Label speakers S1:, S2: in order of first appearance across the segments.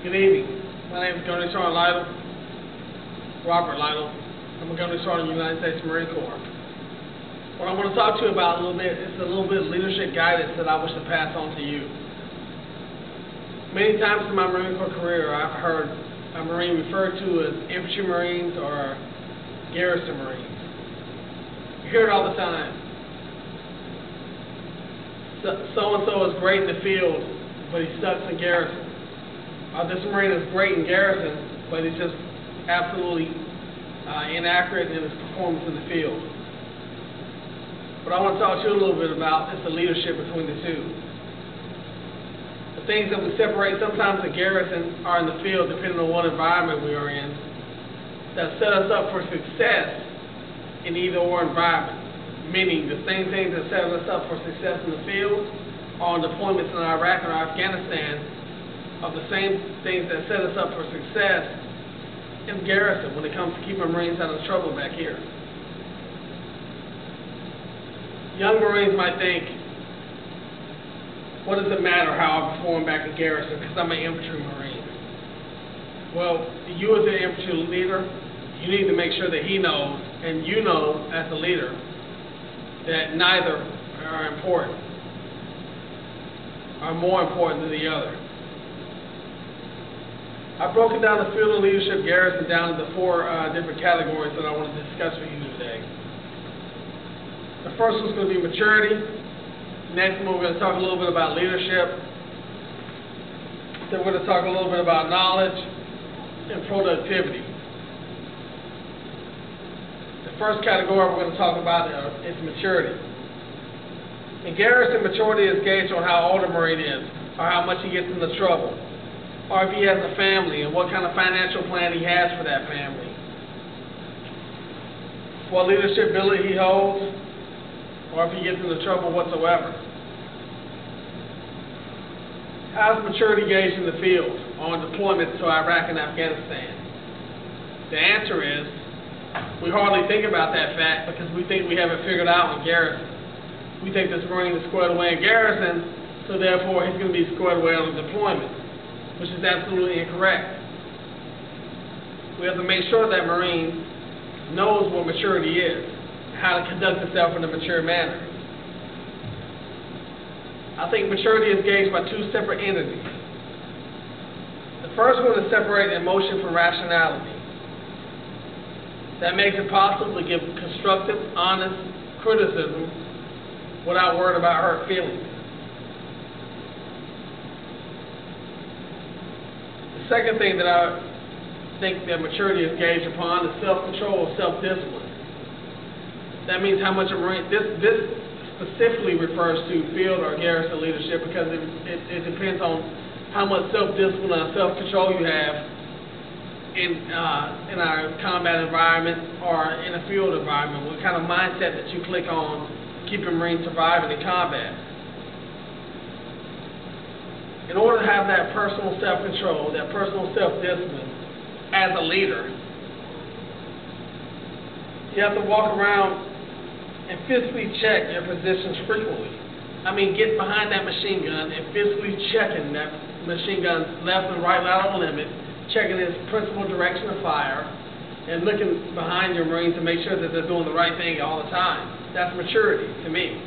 S1: Good evening. My name is Gunnery Sergeant Lytle, Robert Lytle. I'm a Gunnery Sergeant in the United States Marine Corps. What I want to talk to you about a little bit is a little bit of leadership guidance that I wish to pass on to you. Many times in my Marine Corps career, I've heard a Marine referred to as infantry Marines or garrison Marines. You hear it all the time. So-and-so is great in the field, but he sucks in garrison. This Marine is great in garrison, but he's just absolutely inaccurate in his performance in the field. What I want to talk to you a little bit about is the leadership between the two. The things that we separate sometimes in garrison are in the field, depending on what environment we are in, that set us up for success in either or environment. Meaning the same things that set us up for success in the field or on deployments in Iraq or Afghanistan are the same things that set us up for success in garrison when it comes to keeping Marines out of trouble back here. Young Marines might think, what does it matter how I perform back in garrison because I'm an infantry Marine? Well, you as an infantry leader, you need to make sure that he knows and you know as a leader that neither are important, are more important than the other. I've broken down the field of leadership garrison down into four different categories that I want to discuss with you today. The first one's going to be maturity. Next one, we're going to talk a little bit about leadership. Then we're going to talk a little bit about knowledge and productivity. The first category we're going to talk about is maturity. In garrison, maturity is gauged on how old a Marine is, or how much he gets into trouble, or if he has a family and what kind of financial plan he has for that family, what leadership ability he holds, or if he gets into trouble whatsoever. How is maturity gauged in the field on deployments to Iraq and Afghanistan? The answer is, we hardly think about that fact because we think we have it figured out in garrison. We think this Marine is squared away in garrison, so therefore he's going to be squared away on the deployment, which is absolutely incorrect. We have to make sure that Marine knows what maturity is, how to conduct himself in a mature manner. I think maturity is gauged by two separate entities. The first one is separating emotion from rationality. That makes it possible to give constructive, honest criticism without worrying about hurt feelings. The second thing that I think that maturity is gauged upon is self-control, self-discipline. That means how much a Marine, this specifically refers to field or garrison leadership because it depends on how much self-discipline and self-control you have in our combat environment or in a field environment, what kind of mindset that you click on keeping Marines surviving in combat. In order to have that personal self-control, that personal self-discipline as a leader, you have to walk around and physically check your positions frequently. I mean, get behind that machine gun and physically checking that machine gun's left and right lateral limit, checking its principal direction of fire, and looking behind your Marines to make sure that they're doing the right thing all the time. That's maturity to me,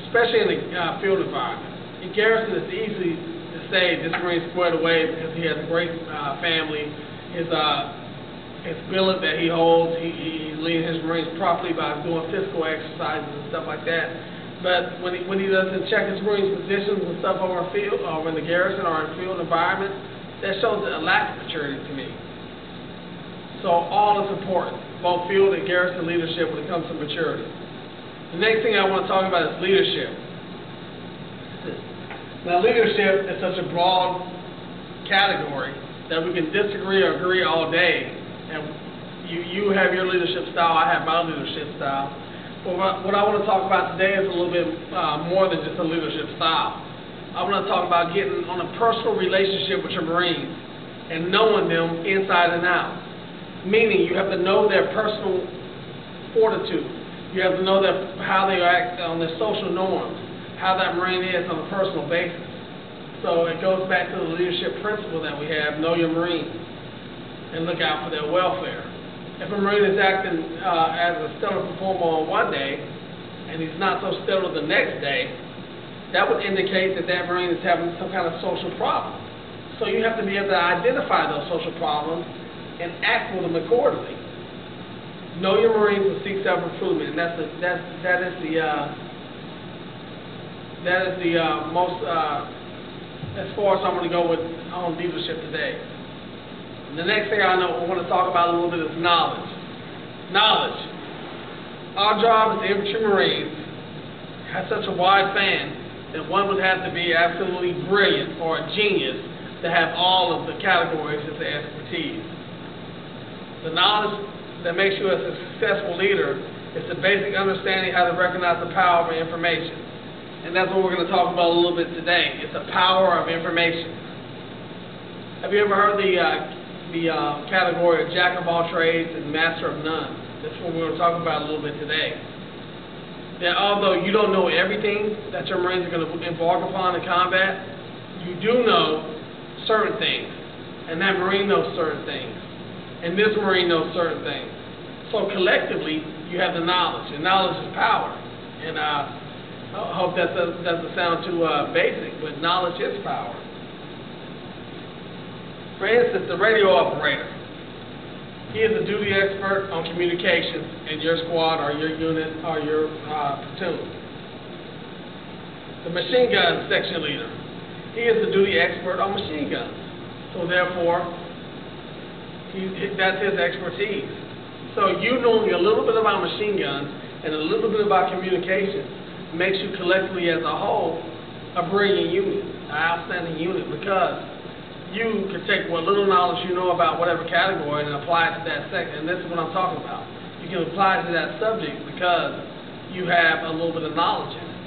S1: especially in the field environment. In garrison, it's easy to say this Marine's squared away because he has a great family. His billet that he holds, he's leading his Marines properly by doing physical exercises and stuff like that. But when he doesn't check his Marines' positions and stuff over in the garrison or in field environment, that shows a lack of maturity to me. So all is important, both field and garrison leadership when it comes to maturity. The next thing I want to talk about is leadership. Now, leadership is such a broad category that we can disagree or agree all day. And you have your leadership style, I have my leadership style. But what I want to talk about today is a little bit more than just a leadership style. I want to talk about getting on a personal relationship with your Marines and knowing them inside and out. Meaning you have to know their personal fortitude. You have to know how they act on their social norms, how that Marine is on a personal basis. So it goes back to the leadership principle that we have: know your Marines and look out for their welfare. If a Marine is acting as a stellar performer on one day and he's not so stellar the next day, that would indicate that that Marine is having some kind of social problem. So you have to be able to identify those social problems and act with them accordingly. Know your Marines and seek self-improvement, and that is the most as far as I'm going to go with on leadership today. And the next thing I want to talk about a little bit is knowledge. Knowledge. Our job as the infantry Marines has such a wide span that one would have to be absolutely brilliant or a genius to have all of the categories as their expertise. The knowledge that makes you a successful leader is the basic understanding how to recognize the power of information. And that's what we're going to talk about a little bit today. It's the power of information. Have you ever heard the category of jack of all trades and master of none? That's what we're going to talk about a little bit today. That although you don't know everything that your Marines are going to embark upon in combat, you do know certain things, and that Marine knows certain things, and this Marine knows certain things. So collectively, you have the knowledge, and knowledge is power. And I hope that doesn't sound too basic, but knowledge is power. For instance, the radio operator. He is a duty expert on communications in your squad or your unit or your platoon. The machine gun section leader. He is a duty expert on machine guns. So therefore, that's his expertise. So you knowing a little bit about machine guns and a little bit about communications makes you collectively as a whole a brilliant unit, an outstanding unit, because you can take what little knowledge you know about whatever category and apply it to that section. And this is what I'm talking about. You can apply it to that subject because you have a little bit of knowledge in it.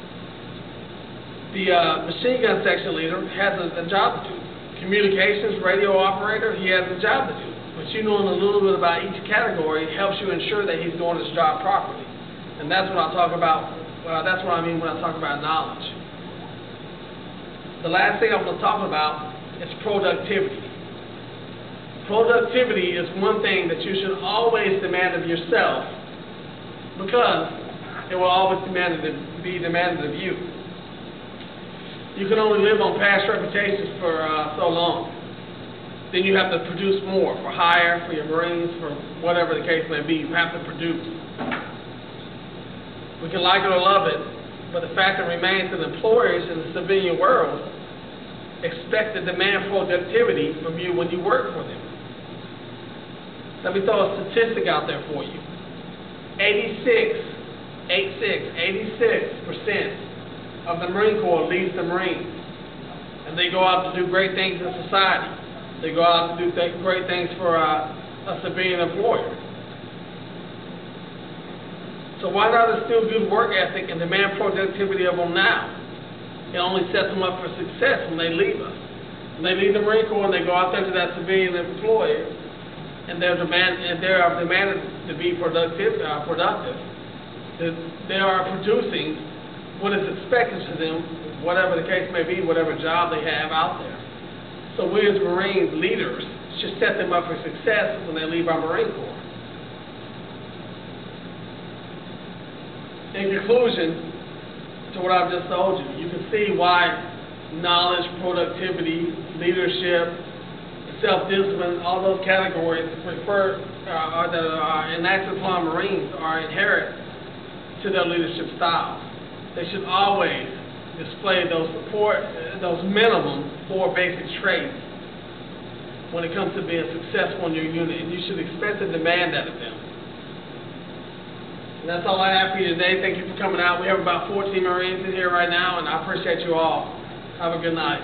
S1: The machine gun section leader has a job to do. Communications radio operator, he has a job to do. But you knowing a little bit about each category helps you ensure that he's doing his job properly. And that's what I talk about. That's what I mean when I talk about knowledge. The last thing I'm going to talk about is productivity. Productivity is one thing that you should always demand of yourself, because it will always be demanded of you. You can only live on past reputations for so long. Then you have to produce more for hire, for your Marines, for whatever the case may be. You have to produce. We can like it or love it, but the fact that remains that employers in the civilian world expect to demand productivity from you when you work for them. Let me throw a statistic out there for you. 86% of the Marine Corps leaves the Marines, and they go out to do great things in society. They go out to do great things for a civilian employer. So why not instill good work ethic and demand productivity of them now? It only sets them up for success when they leave us. When they leave the Marine Corps and they go out there to that civilian employer, and they are demanded to be productive. They are producing what is expected of them, whatever the case may be, whatever job they have out there. So we as Marine leaders should set them up for success when they leave our Marine Corps. In conclusion to what I've just told you, you can see why knowledge, productivity, leadership, self-discipline, all those categories that are enacted upon Marines are inherent to their leadership styles. They should always display those minimum 4 basic traits when it comes to being successful in your unit, and you should expect to demand that of them. And that's all I have for you today. Thank you for coming out. We have about 14 Marines in here right now, and I appreciate you all. Have a good night.